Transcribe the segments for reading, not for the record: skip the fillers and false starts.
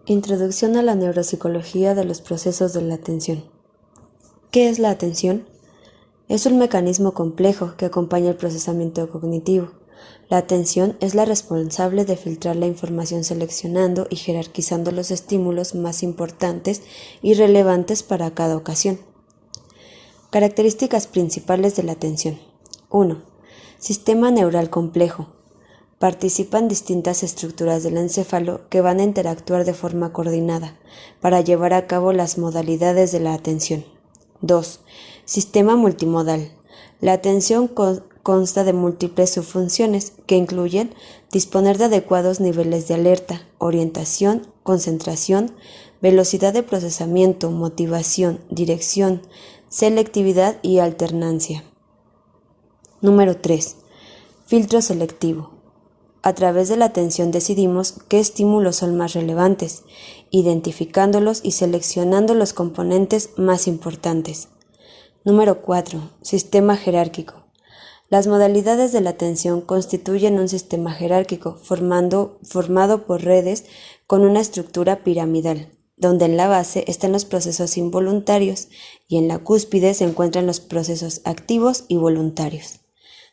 Introducción a la neuropsicología de los procesos de la atención. ¿Qué es la atención? Es un mecanismo complejo que acompaña el procesamiento cognitivo. La atención es la responsable de filtrar la información seleccionando y jerarquizando los estímulos más importantes y relevantes para cada ocasión. Características principales de la atención. 1. Sistema neural complejo. Participan distintas estructuras del encéfalo que van a interactuar de forma coordinada para llevar a cabo las modalidades de la atención. 2. Sistema multimodal. La atención consta de múltiples subfunciones que incluyen disponer de adecuados niveles de alerta, orientación, concentración, velocidad de procesamiento, motivación, dirección, selectividad y alternancia. Número 3. Filtro selectivo. A través de la atención decidimos qué estímulos son más relevantes, identificándolos y seleccionando los componentes más importantes. Número 4. Sistema jerárquico. Las modalidades de la atención constituyen un sistema jerárquico formado por redes con una estructura piramidal, donde en la base están los procesos involuntarios y en la cúspide se encuentran los procesos activos y voluntarios.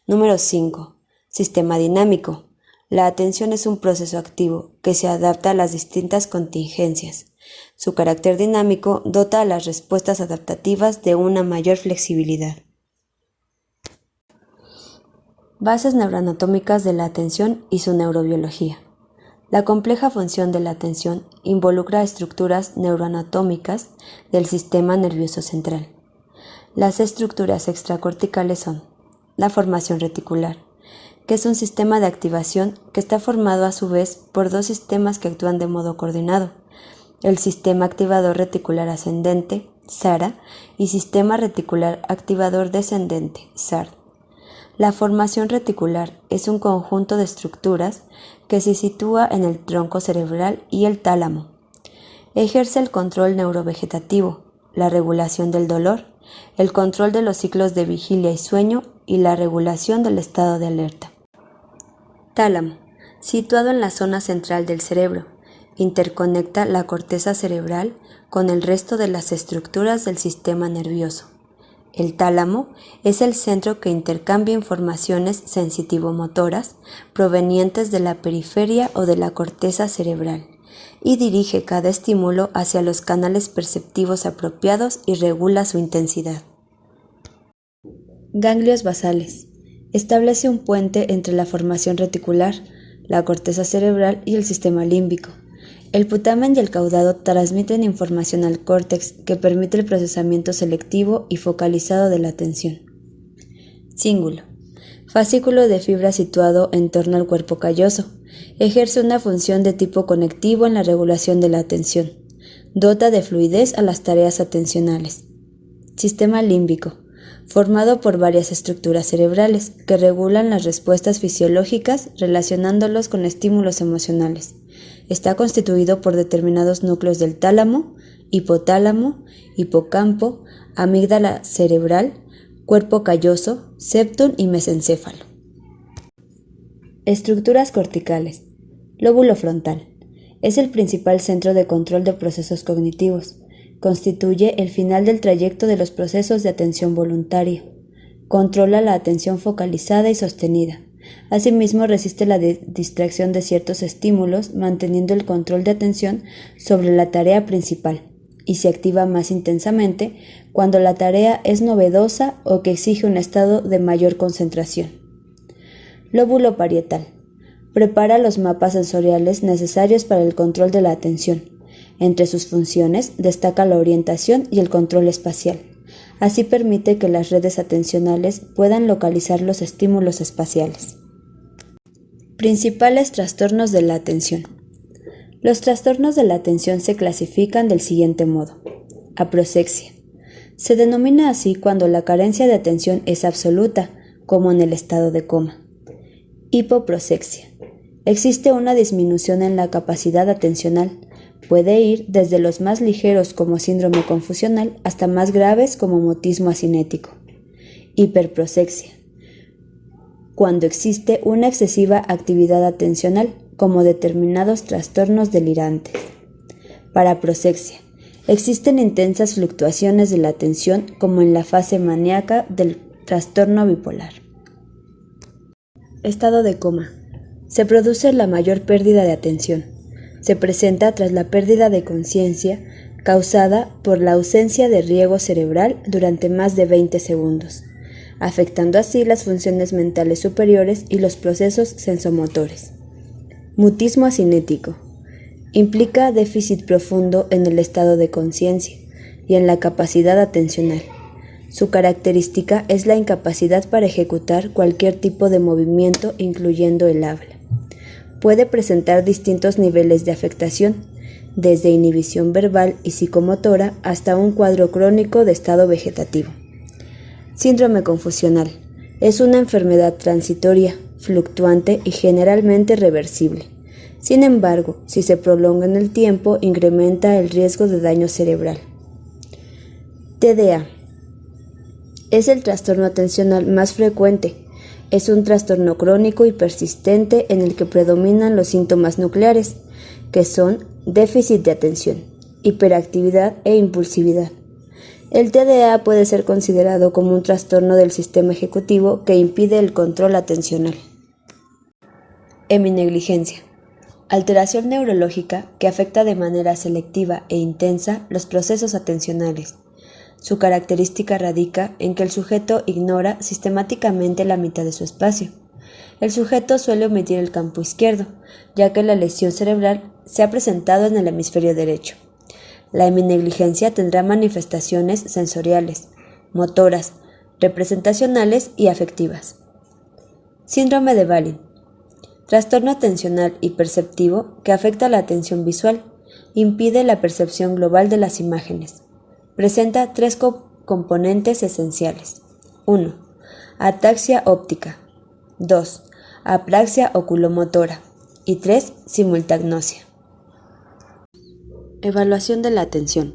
Número 5. Sistema dinámico. La atención es un proceso activo que se adapta a las distintas contingencias. Su carácter dinámico dota a las respuestas adaptativas de una mayor flexibilidad. Bases neuroanatómicas de la atención y su neurobiología. La compleja función de la atención involucra estructuras neuroanatómicas del sistema nervioso central. Las estructuras extracorticales son la formación reticular, que es un sistema de activación que está formado a su vez por dos sistemas que actúan de modo coordinado, el sistema activador reticular ascendente, SARA, y sistema reticular activador descendente, SARD. La formación reticular es un conjunto de estructuras que se sitúa en el tronco cerebral y el tálamo. Ejerce el control neurovegetativo, la regulación del dolor, el control de los ciclos de vigilia y sueño y la regulación del estado de alerta. Tálamo, situado en la zona central del cerebro, interconecta la corteza cerebral con el resto de las estructuras del sistema nervioso. El tálamo es el centro que intercambia informaciones sensitivo-motoras provenientes de la periferia o de la corteza cerebral y dirige cada estímulo hacia los canales perceptivos apropiados y regula su intensidad. Ganglios basales. Establece un puente entre la formación reticular, la corteza cerebral y el sistema límbico. El putamen y el caudado transmiten información al córtex que permite el procesamiento selectivo y focalizado de la atención. Cíngulo. Fascículo de fibra situado en torno al cuerpo calloso. Ejerce una función de tipo conectivo en la regulación de la atención. Dota de fluidez a las tareas atencionales. Sistema límbico. Formado por varias estructuras cerebrales que regulan las respuestas fisiológicas relacionándolos con estímulos emocionales. Está constituido por determinados núcleos del tálamo, hipotálamo, hipocampo, amígdala cerebral, cuerpo calloso, septum y mesencéfalo. Estructuras corticales. Lóbulo frontal. Es el principal centro de control de procesos cognitivos. Constituye el final del trayecto de los procesos de atención voluntaria. Controla la atención focalizada y sostenida. Asimismo, resiste la distracción de ciertos estímulos, manteniendo el control de atención sobre la tarea principal, y se activa más intensamente cuando la tarea es novedosa o que exige un estado de mayor concentración. Lóbulo parietal. Prepara los mapas sensoriales necesarios para el control de la atención. Entre sus funciones destaca la orientación y el control espacial. Así permite que las redes atencionales puedan localizar los estímulos espaciales. Principales trastornos de la atención. Los trastornos de la atención se clasifican del siguiente modo. Aproxexia. Se denomina así cuando la carencia de atención es absoluta, como en el estado de coma. Hipoproxexia. Existe una disminución en la capacidad atencional. Puede ir desde los más ligeros como síndrome confusional hasta más graves como mutismo asinético. Hiperproxexia. Cuando existe una excesiva actividad atencional, como determinados trastornos delirantes. Paraprosexia. Existen intensas fluctuaciones de la atención como en la fase maníaca del trastorno bipolar. Estado de coma. Se produce la mayor pérdida de atención. Se presenta tras la pérdida de conciencia causada por la ausencia de riego cerebral durante más de 20 segundos, afectando así las funciones mentales superiores y los procesos sensomotores. Mutismo asinético. Implica déficit profundo en el estado de conciencia y en la capacidad atencional. Su característica es la incapacidad para ejecutar cualquier tipo de movimiento, incluyendo el habla. Puede presentar distintos niveles de afectación, desde inhibición verbal y psicomotora hasta un cuadro crónico de estado vegetativo. Síndrome confusional. Es una enfermedad transitoria, fluctuante y generalmente reversible. Sin embargo, si se prolonga en el tiempo, incrementa el riesgo de daño cerebral. TDA. Es el trastorno atencional más frecuente. Es un trastorno crónico y persistente en el que predominan los síntomas nucleares, que son déficit de atención, hiperactividad e impulsividad. El TDA puede ser considerado como un trastorno del sistema ejecutivo que impide el control atencional. Heminegligencia. Alteración neurológica que afecta de manera selectiva e intensa los procesos atencionales. Su característica radica en que el sujeto ignora sistemáticamente la mitad de su espacio. El sujeto suele omitir el campo izquierdo, ya que la lesión cerebral se ha presentado en el hemisferio derecho. La heminegligencia tendrá manifestaciones sensoriales, motoras, representacionales y afectivas. Síndrome de Wallin. Trastorno atencional y perceptivo que afecta la atención visual, impide la percepción global de las imágenes. Presenta tres componentes esenciales. 1. Ataxia óptica. 2. Apraxia oculomotora. Y 3. Simultagnosia. Evaluación de la atención.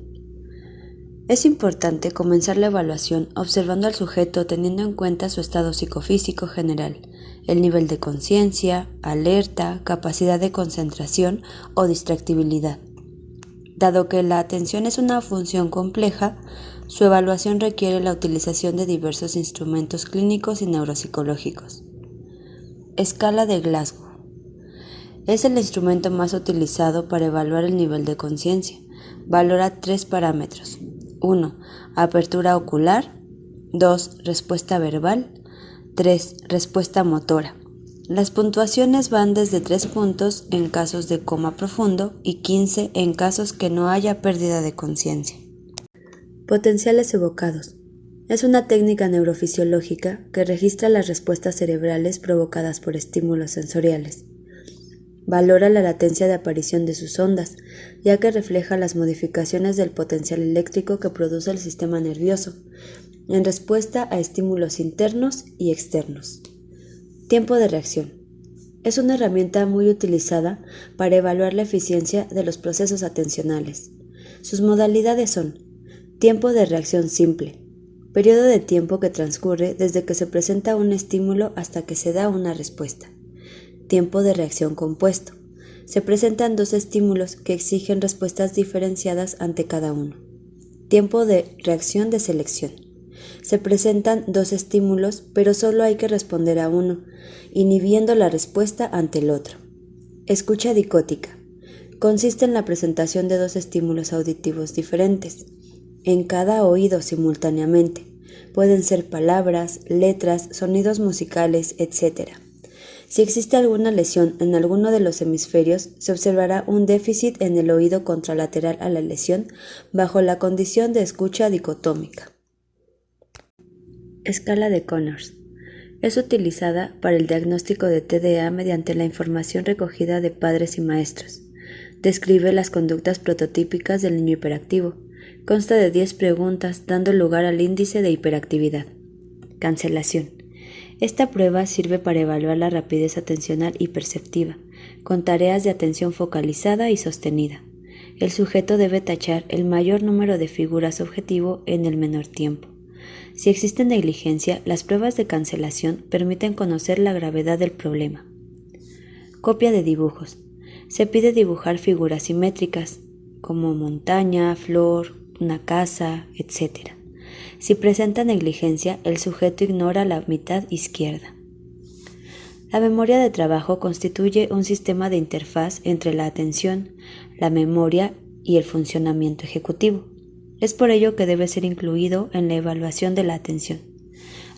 Es importante comenzar la evaluación observando al sujeto teniendo en cuenta su estado psicofísico general, el nivel de conciencia, alerta, capacidad de concentración o distractibilidad. Dado que la atención es una función compleja, su evaluación requiere la utilización de diversos instrumentos clínicos y neuropsicológicos. Escala de Glasgow. Es el instrumento más utilizado para evaluar el nivel de conciencia. Valora 3 parámetros. 1. Apertura ocular. 2. Respuesta verbal. 3. Respuesta motora. Las puntuaciones van desde 3 puntos en casos de coma profundo y 15 en casos que no haya pérdida de conciencia. Potenciales evocados. Es una técnica neurofisiológica que registra las respuestas cerebrales provocadas por estímulos sensoriales. Valora la latencia de aparición de sus ondas, ya que refleja las modificaciones del potencial eléctrico que produce el sistema nervioso, en respuesta a estímulos internos y externos. Tiempo de reacción. Es una herramienta muy utilizada para evaluar la eficiencia de los procesos atencionales. Sus modalidades son: tiempo de reacción simple, periodo de tiempo que transcurre desde que se presenta un estímulo hasta que se da una respuesta. Tiempo de reacción compuesto. Se presentan 2 estímulos que exigen respuestas diferenciadas ante cada uno. Tiempo de reacción de selección. Se presentan 2 estímulos, pero solo hay que responder a uno, inhibiendo la respuesta ante el otro. Escucha dicótica. Consiste en la presentación de 2 estímulos auditivos diferentes, en cada oído simultáneamente. Pueden ser palabras, letras, sonidos musicales, etc. Si existe alguna lesión en alguno de los hemisferios, se observará un déficit en el oído contralateral a la lesión bajo la condición de escucha dicotómica. Escala de Connors. Es utilizada para el diagnóstico de TDA mediante la información recogida de padres y maestros. Describe las conductas prototípicas del niño hiperactivo. Consta de 10 preguntas dando lugar al índice de hiperactividad. Cancelación. Esta prueba sirve para evaluar la rapidez atencional y perceptiva, con tareas de atención focalizada y sostenida. El sujeto debe tachar el mayor número de figuras objetivo en el menor tiempo. Si existe negligencia, las pruebas de cancelación permiten conocer la gravedad del problema. Copia de dibujos. Se pide dibujar figuras simétricas, como montaña, flor, una casa, etc. Si presenta negligencia, el sujeto ignora la mitad izquierda. La memoria de trabajo constituye un sistema de interfaz entre la atención, la memoria y el funcionamiento ejecutivo. Es por ello que debe ser incluido en la evaluación de la atención.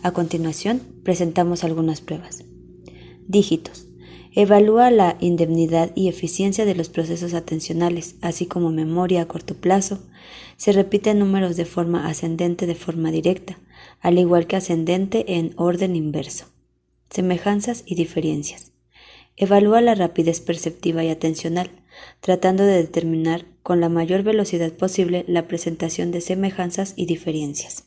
A continuación, presentamos algunas pruebas. Dígitos. Evalúa la indemnidad y eficiencia de los procesos atencionales, así como memoria a corto plazo. Se repiten números de forma ascendente de forma directa, al igual que ascendente en orden inverso. Semejanzas y diferencias. Evalúa la rapidez perceptiva y atencional, tratando de determinar con la mayor velocidad posible la presentación de semejanzas y diferencias.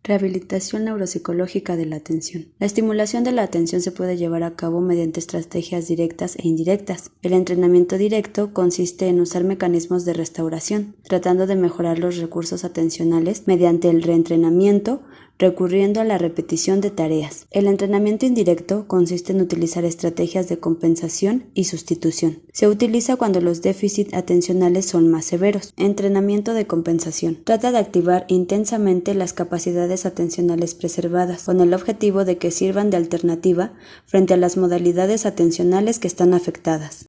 Rehabilitación neuropsicológica de la atención. La estimulación de la atención se puede llevar a cabo mediante estrategias directas e indirectas. El entrenamiento directo consiste en usar mecanismos de restauración, tratando de mejorar los recursos atencionales mediante el reentrenamiento, recurriendo a la repetición de tareas. El entrenamiento indirecto consiste en utilizar estrategias de compensación y sustitución. Se utiliza cuando los déficits atencionales son más severos. Entrenamiento de compensación. Trata de activar intensamente las capacidades atencionales preservadas, con el objetivo de que sirvan de alternativa frente a las modalidades atencionales que están afectadas.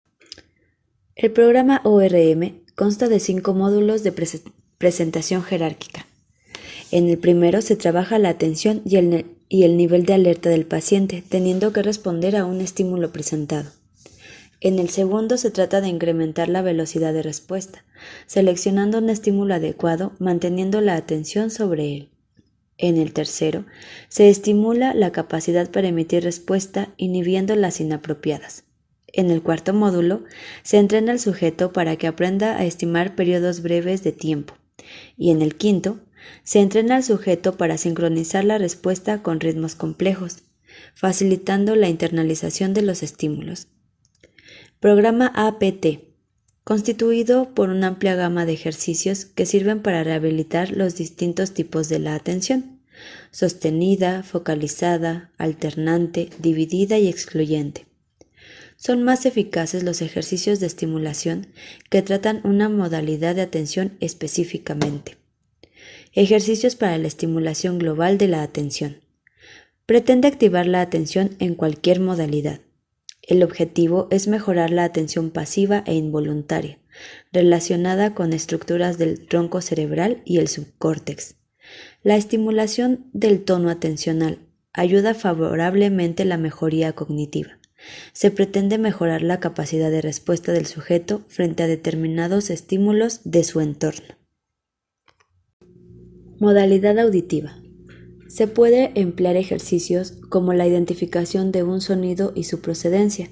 El programa ORM consta de 5 módulos de presentación jerárquica. En el primero se trabaja la atención y el nivel de alerta del paciente, teniendo que responder a un estímulo presentado. En el segundo se trata de incrementar la velocidad de respuesta, seleccionando un estímulo adecuado, manteniendo la atención sobre él. En el tercero, se estimula la capacidad para emitir respuesta, inhibiendo las inapropiadas. En el cuarto módulo, se entrena al sujeto para que aprenda a estimar periodos breves de tiempo. Y en el quinto, se entrena al sujeto para sincronizar la respuesta con ritmos complejos, facilitando la internalización de los estímulos. Programa APT, constituido por una amplia gama de ejercicios que sirven para rehabilitar los distintos tipos de la atención: sostenida, focalizada, alternante, dividida y excluyente. Son más eficaces los ejercicios de estimulación que tratan una modalidad de atención específicamente. Ejercicios para la estimulación global de la atención. Pretende activar la atención en cualquier modalidad. El objetivo es mejorar la atención pasiva e involuntaria, relacionada con estructuras del tronco cerebral y el subcórtex. La estimulación del tono atencional ayuda favorablemente a la mejoría cognitiva. Se pretende mejorar la capacidad de respuesta del sujeto frente a determinados estímulos de su entorno. Modalidad auditiva. Se puede emplear ejercicios como la identificación de un sonido y su procedencia.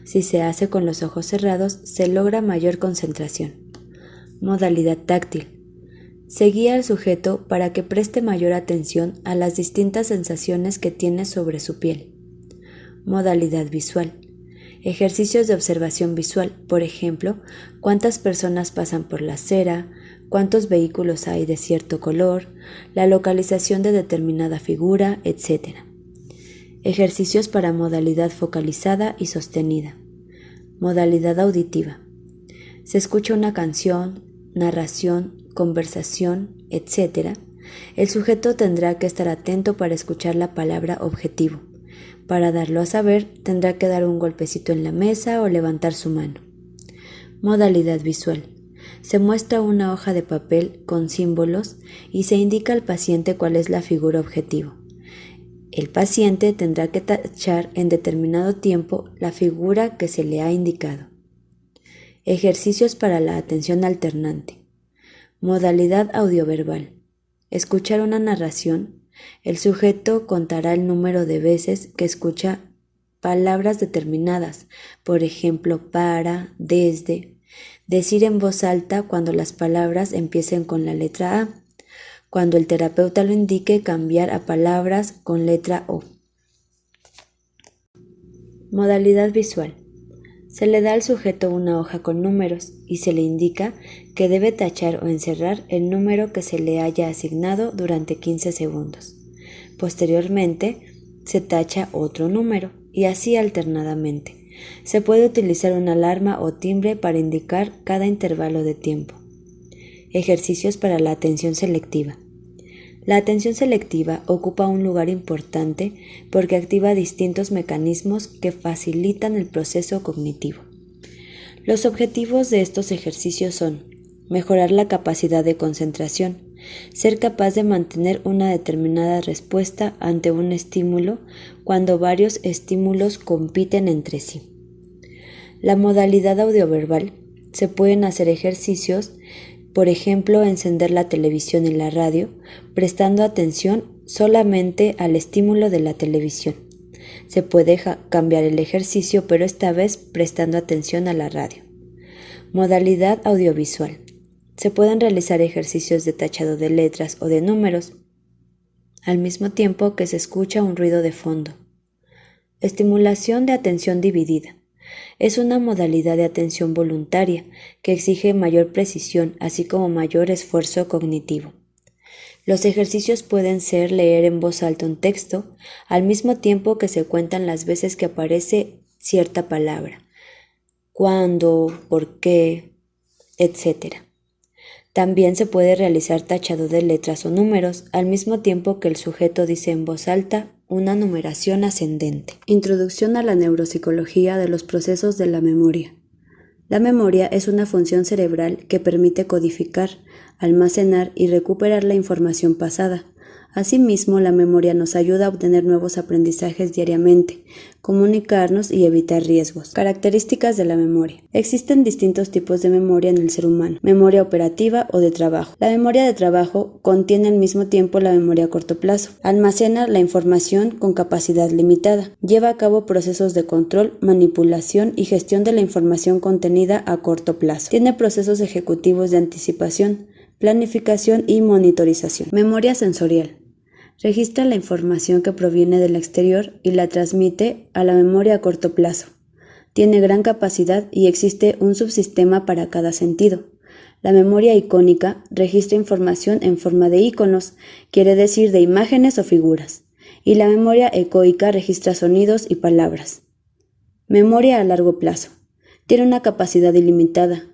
Si se hace con los ojos cerrados, se logra mayor concentración. Modalidad táctil. Se guía al sujeto para que preste mayor atención a las distintas sensaciones que tiene sobre su piel. Modalidad visual. Ejercicios de observación visual, por ejemplo, cuántas personas pasan por la acera, cuántos vehículos hay de cierto color, la localización de determinada figura, etc. Ejercicios para modalidad focalizada y sostenida. Modalidad auditiva. Se escucha una canción, narración, conversación, etc. El sujeto tendrá que estar atento para escuchar la palabra objetivo. Para darlo a saber, tendrá que dar un golpecito en la mesa o levantar su mano. Modalidad visual. Se muestra una hoja de papel con símbolos y se indica al paciente cuál es la figura objetivo. El paciente tendrá que tachar en determinado tiempo la figura que se le ha indicado. Ejercicios para la atención alternante. Modalidad audioverbal. Escuchar una narración. El sujeto contará el número de veces que escucha palabras determinadas, por ejemplo, para, desde. Decir en voz alta cuando las palabras empiecen con la letra A. Cuando el terapeuta lo indique, cambiar a palabras con letra O. Modalidad visual. Se le da al sujeto una hoja con números y se le indica que debe tachar o encerrar el número que se le haya asignado durante 15 segundos. Posteriormente, se tacha otro número y así alternadamente. Se puede utilizar una alarma o timbre para indicar cada intervalo de tiempo. Ejercicios para la atención selectiva. La atención selectiva ocupa un lugar importante porque activa distintos mecanismos que facilitan el proceso cognitivo. Los objetivos de estos ejercicios son mejorar la capacidad de concentración, ser capaz de mantener una determinada respuesta ante un estímulo cuando varios estímulos compiten entre sí. La modalidad audioverbal. Se pueden hacer ejercicios, por ejemplo, encender la televisión y la radio, prestando atención solamente al estímulo de la televisión. Se puede cambiar el ejercicio, pero esta vez prestando atención a la radio. Modalidad audiovisual. Se pueden realizar ejercicios de tachado de letras o de números, al mismo tiempo que se escucha un ruido de fondo. Estimulación de atención dividida. Es una modalidad de atención voluntaria que exige mayor precisión, así como mayor esfuerzo cognitivo. Los ejercicios pueden ser leer en voz alta un texto, al mismo tiempo que se cuentan las veces que aparece cierta palabra, cuándo, por qué, etc. También se puede realizar tachado de letras o números, al mismo tiempo que el sujeto dice en voz alta una numeración ascendente. Introducción a la neuropsicología de los procesos de la memoria. La memoria es una función cerebral que permite codificar, almacenar y recuperar la información pasada. Asimismo, la memoria nos ayuda a obtener nuevos aprendizajes diariamente, comunicarnos y evitar riesgos. Características de la memoria. Existen distintos tipos de memoria en el ser humano. Memoria operativa o de trabajo. La memoria de trabajo contiene al mismo tiempo la memoria a corto plazo. Almacena la información con capacidad limitada. Lleva a cabo procesos de control, manipulación y gestión de la información contenida a corto plazo. Tiene procesos ejecutivos de anticipación, planificación y monitorización. Memoria sensorial. Registra la información que proviene del exterior y la transmite a la memoria a corto plazo. Tiene gran capacidad y existe un subsistema para cada sentido. La memoria icónica registra información en forma de iconos, quiere decir de imágenes o figuras, y la memoria ecoica registra sonidos y palabras. Memoria a largo plazo. Tiene una capacidad ilimitada.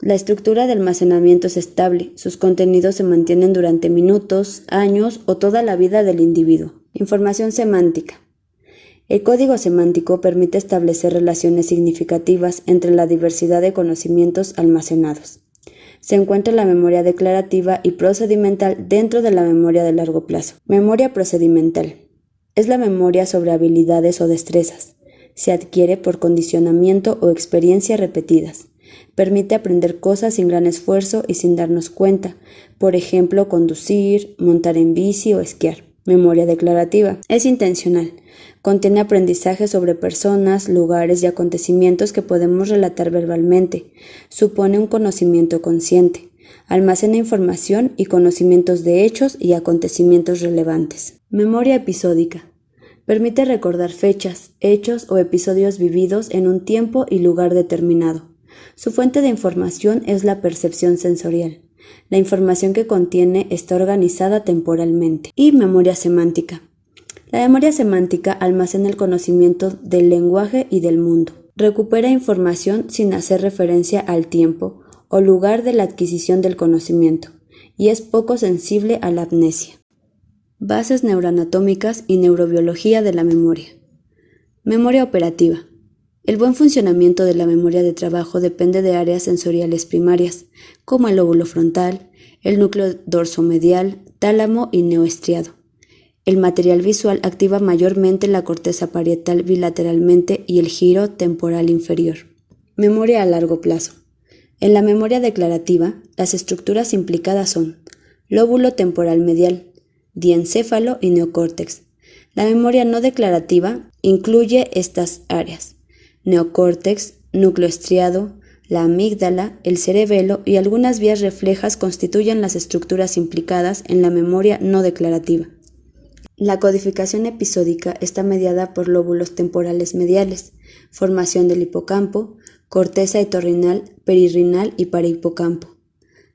La estructura de almacenamiento es estable, sus contenidos se mantienen durante minutos, años o toda la vida del individuo. Información semántica. El código semántico permite establecer relaciones significativas entre la diversidad de conocimientos almacenados. Se encuentra la memoria declarativa y procedimental dentro de la memoria de largo plazo. Memoria procedimental. Es la memoria sobre habilidades o destrezas. Se adquiere por condicionamiento o experiencias repetidas. Permite aprender cosas sin gran esfuerzo y sin darnos cuenta, por ejemplo, conducir, montar en bici o esquiar. Memoria declarativa. Es intencional. Contiene aprendizaje sobre personas, lugares y acontecimientos que podemos relatar verbalmente. Supone un conocimiento consciente. Almacena información y conocimientos de hechos y acontecimientos relevantes. Memoria episódica. Permite recordar fechas, hechos o episodios vividos en un tiempo y lugar determinado. Su fuente de información es la percepción sensorial. La información que contiene está organizada temporalmente. Y memoria semántica. La memoria semántica almacena el conocimiento del lenguaje y del mundo. Recupera información sin hacer referencia al tiempo o lugar de la adquisición del conocimiento, y es poco sensible a la amnesia. Bases neuroanatómicas y neurobiología de la memoria. Memoria operativa. El buen funcionamiento de la memoria de trabajo depende de áreas sensoriales primarias, como el lóbulo frontal, el núcleo dorsomedial, tálamo y neoestriado. El material visual activa mayormente la corteza parietal bilateralmente y el giro temporal inferior. Memoria a largo plazo. En la memoria declarativa, las estructuras implicadas son lóbulo temporal medial, diencéfalo y neocórtex. La memoria no declarativa incluye estas áreas: neocórtex, núcleo estriado, la amígdala, el cerebelo y algunas vías reflejas constituyen las estructuras implicadas en la memoria no declarativa. La codificación episódica está mediada por lóbulos temporales mediales, formación del hipocampo, corteza entorrinal, perirrinal y parahipocampo.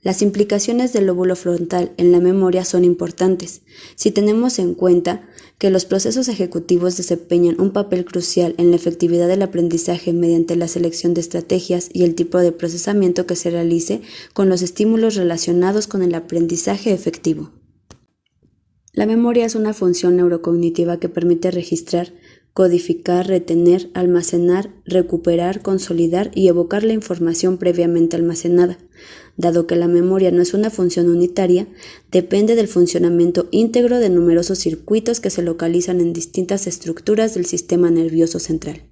Las implicaciones del lóbulo frontal en la memoria son importantes, si tenemos en cuenta que los procesos ejecutivos desempeñan un papel crucial en la efectividad del aprendizaje mediante la selección de estrategias y el tipo de procesamiento que se realice con los estímulos relacionados con el aprendizaje efectivo. La memoria es una función neurocognitiva que permite registrar, codificar, retener, almacenar, recuperar, consolidar y evocar la información previamente almacenada. Dado que la memoria no es una función unitaria, depende del funcionamiento íntegro de numerosos circuitos que se localizan en distintas estructuras del sistema nervioso central.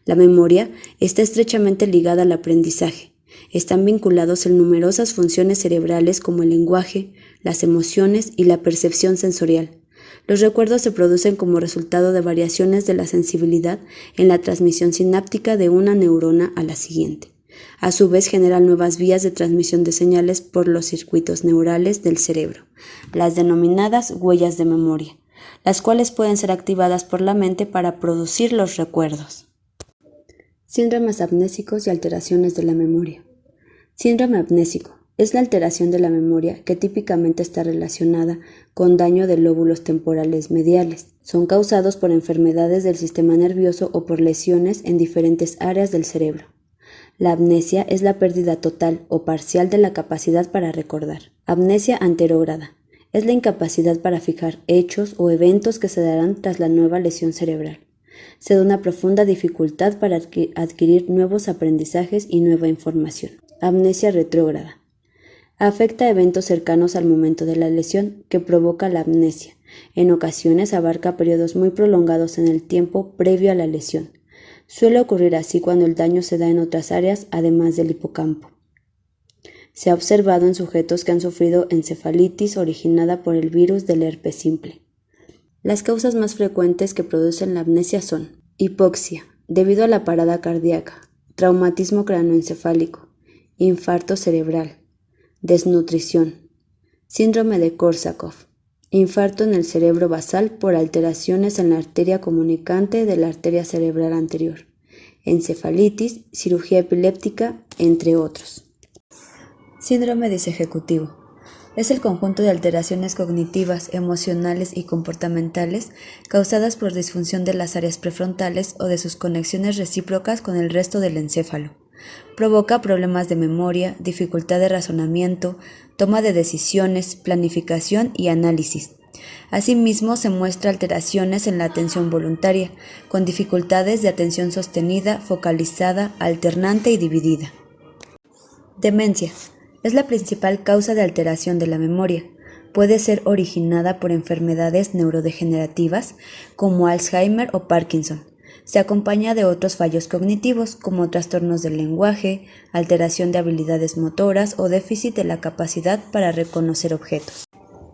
La memoria está estrechamente ligada al aprendizaje. Están vinculados en numerosas funciones cerebrales como el lenguaje, las emociones y la percepción sensorial. Los recuerdos se producen como resultado de variaciones de la sensibilidad en la transmisión sináptica de una neurona a la siguiente. A su vez generan nuevas vías de transmisión de señales por los circuitos neurales del cerebro, las denominadas huellas de memoria, las cuales pueden ser activadas por la mente para producir los recuerdos. Síndromes amnésicos y alteraciones de la memoria. Síndrome amnésico es la alteración de la memoria que típicamente está relacionada con daño de lóbulos temporales mediales. Son causados por enfermedades del sistema nervioso o por lesiones en diferentes áreas del cerebro. La amnesia es la pérdida total o parcial de la capacidad para recordar. Amnesia anterógrada es la incapacidad para fijar hechos o eventos que se darán tras la nueva lesión cerebral. Se da una profunda dificultad para adquirir nuevos aprendizajes y nueva información. Amnesia retrógrada afecta a eventos cercanos al momento de la lesión que provoca la amnesia. En ocasiones abarca periodos muy prolongados en el tiempo previo a la lesión. Suele ocurrir así cuando el daño se da en otras áreas además del hipocampo. Se ha observado en sujetos que han sufrido encefalitis originada por el virus del herpes simple. Las causas más frecuentes que producen la amnesia son hipoxia, debido a la parada cardíaca, traumatismo cráneoencefálico, infarto cerebral, desnutrición, síndrome de Korsakoff, infarto en el cerebro basal por alteraciones en la arteria comunicante de la arteria cerebral anterior, encefalitis, cirugía epiléptica, entre otros. Síndrome disejecutivo. Es el conjunto de alteraciones cognitivas, emocionales y comportamentales causadas por disfunción de las áreas prefrontales o de sus conexiones recíprocas con el resto del encéfalo. Provoca problemas de memoria, dificultad de razonamiento, toma de decisiones, planificación y análisis. Asimismo, se muestra alteraciones en la atención voluntaria, con dificultades de atención sostenida, focalizada, alternante y dividida. Demencia. Es la principal causa de alteración de la memoria. Puede ser originada por enfermedades neurodegenerativas como Alzheimer o Parkinson. Se acompaña de otros fallos cognitivos como trastornos del lenguaje, alteración de habilidades motoras o déficit de la capacidad para reconocer objetos.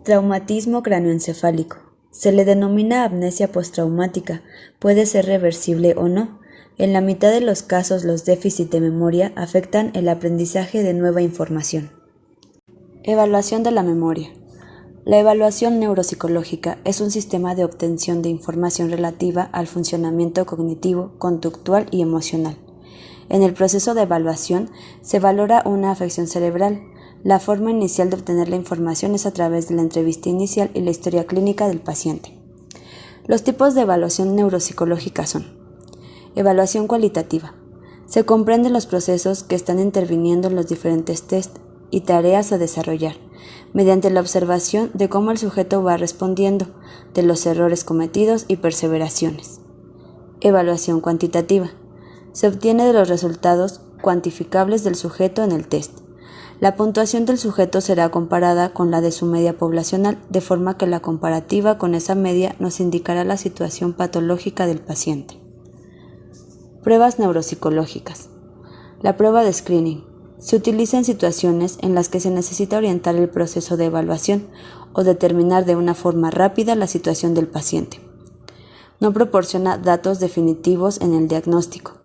Traumatismo cráneoencefálico. Se le denomina amnesia postraumática. Puede ser reversible o no. En la mitad de los casos, los déficits de memoria afectan el aprendizaje de nueva información. Evaluación de la memoria. La evaluación neuropsicológica es un sistema de obtención de información relativa al funcionamiento cognitivo, conductual y emocional. En el proceso de evaluación se valora una afección cerebral. La forma inicial de obtener la información es a través de la entrevista inicial y la historia clínica del paciente. Los tipos de evaluación neuropsicológica son: evaluación cualitativa. Se comprenden los procesos que están interviniendo en los diferentes test y tareas a desarrollar, mediante la observación de cómo el sujeto va respondiendo, de los errores cometidos y perseveraciones. Evaluación cuantitativa. Se obtiene de los resultados cuantificables del sujeto en el test. La puntuación del sujeto será comparada con la de su media poblacional, de forma que la comparativa con esa media nos indicará la situación patológica del paciente. Pruebas neuropsicológicas. La prueba de screening se utiliza en situaciones en las que se necesita orientar el proceso de evaluación o determinar de una forma rápida la situación del paciente. No proporciona datos definitivos en el diagnóstico.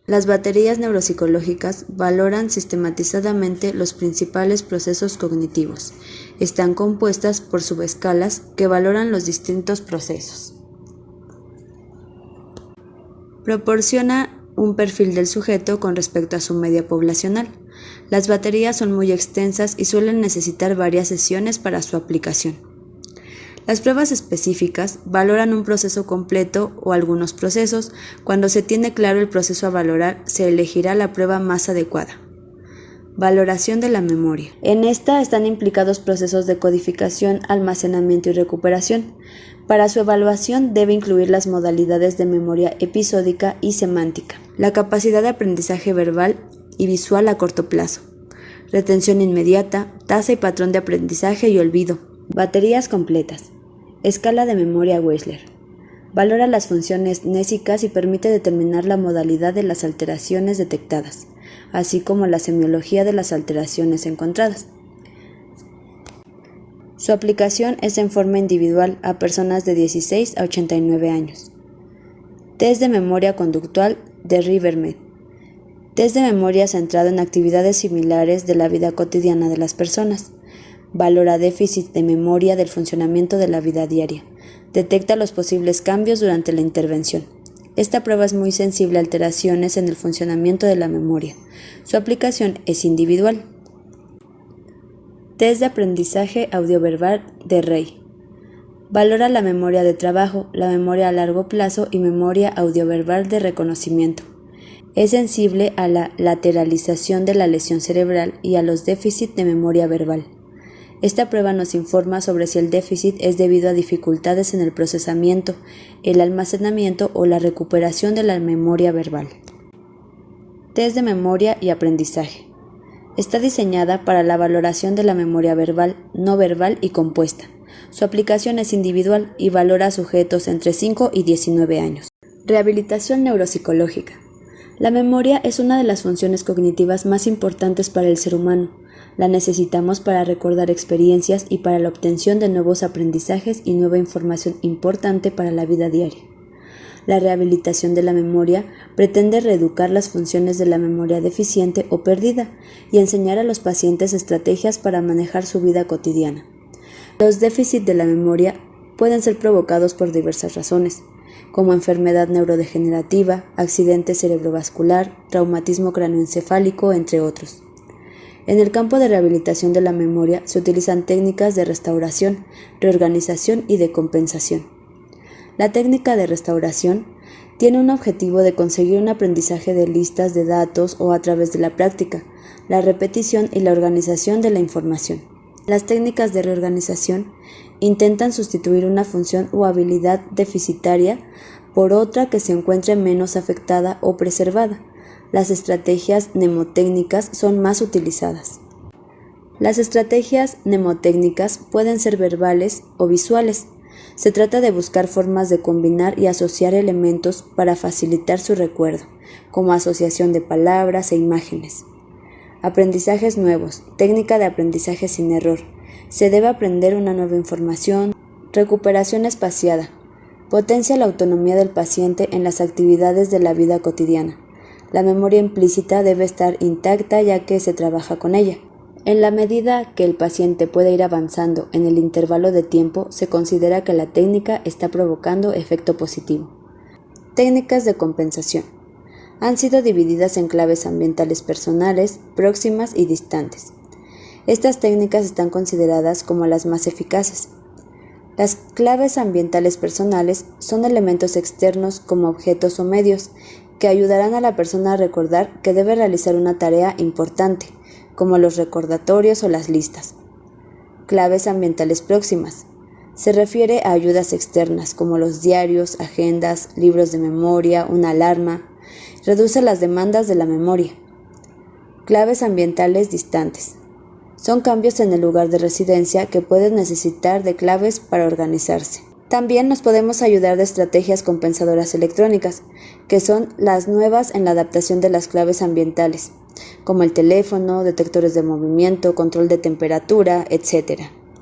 Las baterías neuropsicológicas valoran sistematizadamente los principales procesos cognitivos. Están compuestas por subescalas que valoran los distintos procesos. Proporciona un perfil del sujeto con respecto a su media poblacional. Las baterías son muy extensas y suelen necesitar varias sesiones para su aplicación. Las pruebas específicas valoran un proceso completo o algunos procesos. Cuando se tiene claro el proceso a valorar, se elegirá la prueba más adecuada. Valoración de la memoria. En esta están implicados procesos de codificación, almacenamiento y recuperación. Para su evaluación debe incluir las modalidades de memoria episódica y semántica, la capacidad de aprendizaje verbal y visual a corto plazo, retención inmediata, tasa y patrón de aprendizaje y olvido, baterías completas, escala de memoria Wechsler. Valora las funciones nésicas y permite determinar la modalidad de las alteraciones detectadas, así como la semiología de las alteraciones encontradas. Su aplicación es en forma individual a personas de 16 a 89 años. Test de memoria conductual de Rivermed. Test de memoria centrado en actividades similares de la vida cotidiana de las personas. Valora déficit de memoria del funcionamiento de la vida diaria. Detecta los posibles cambios durante la intervención. Esta prueba es muy sensible a alteraciones en el funcionamiento de la memoria. Su aplicación es individual. Test de aprendizaje audioverbal de Rey. Valora la memoria de trabajo, la memoria a largo plazo y memoria audioverbal de reconocimiento. Es sensible a la lateralización de la lesión cerebral y a los déficits de memoria verbal. Esta prueba nos informa sobre si el déficit es debido a dificultades en el procesamiento, el almacenamiento o la recuperación de la memoria verbal. Test de memoria y aprendizaje. Está diseñada para la valoración de la memoria verbal, no verbal y compuesta. Su aplicación es individual y valora a sujetos entre 5 y 19 años. Rehabilitación neuropsicológica. La memoria es una de las funciones cognitivas más importantes para el ser humano. La necesitamos para recordar experiencias y para la obtención de nuevos aprendizajes y nueva información importante para la vida diaria. La rehabilitación de la memoria pretende reeducar las funciones de la memoria deficiente o perdida y enseñar a los pacientes estrategias para manejar su vida cotidiana. Los déficits de la memoria pueden ser provocados por diversas razones, como enfermedad neurodegenerativa, accidente cerebrovascular, traumatismo cráneoencefálico, entre otros. En el campo de rehabilitación de la memoria se utilizan técnicas de restauración, reorganización y de compensación. La técnica de restauración tiene un objetivo de conseguir un aprendizaje de listas de datos o a través de la práctica, la repetición y la organización de la información. Las técnicas de reorganización intentan sustituir una función o habilidad deficitaria por otra que se encuentre menos afectada o preservada. Las estrategias mnemotécnicas son más utilizadas. Las estrategias mnemotécnicas pueden ser verbales o visuales. Se trata de buscar formas de combinar y asociar elementos para facilitar su recuerdo, como asociación de palabras e imágenes. Aprendizajes nuevos, técnica de aprendizaje sin error. Se debe aprender una nueva información. Recuperación espaciada. Potencia la autonomía del paciente en las actividades de la vida cotidiana. La memoria implícita debe estar intacta ya que se trabaja con ella. En la medida que el paciente pueda ir avanzando en el intervalo de tiempo, se considera que la técnica está provocando efecto positivo. Técnicas de compensación. Han sido divididas en claves ambientales personales, próximas y distantes. Estas técnicas están consideradas como las más eficaces. Las claves ambientales personales son elementos externos como objetos o medios que ayudarán a la persona a recordar que debe realizar una tarea importante, como los recordatorios o las listas. Claves ambientales próximas. Se refiere a ayudas externas como los diarios, agendas, libros de memoria, una alarma. Reduce las demandas de la memoria. Claves ambientales distantes. Son cambios en el lugar de residencia que pueden necesitar de claves para organizarse. También nos podemos ayudar de estrategias compensadoras electrónicas, que son las nuevas en la adaptación de las claves ambientales, como el teléfono, detectores de movimiento, control de temperatura, etc.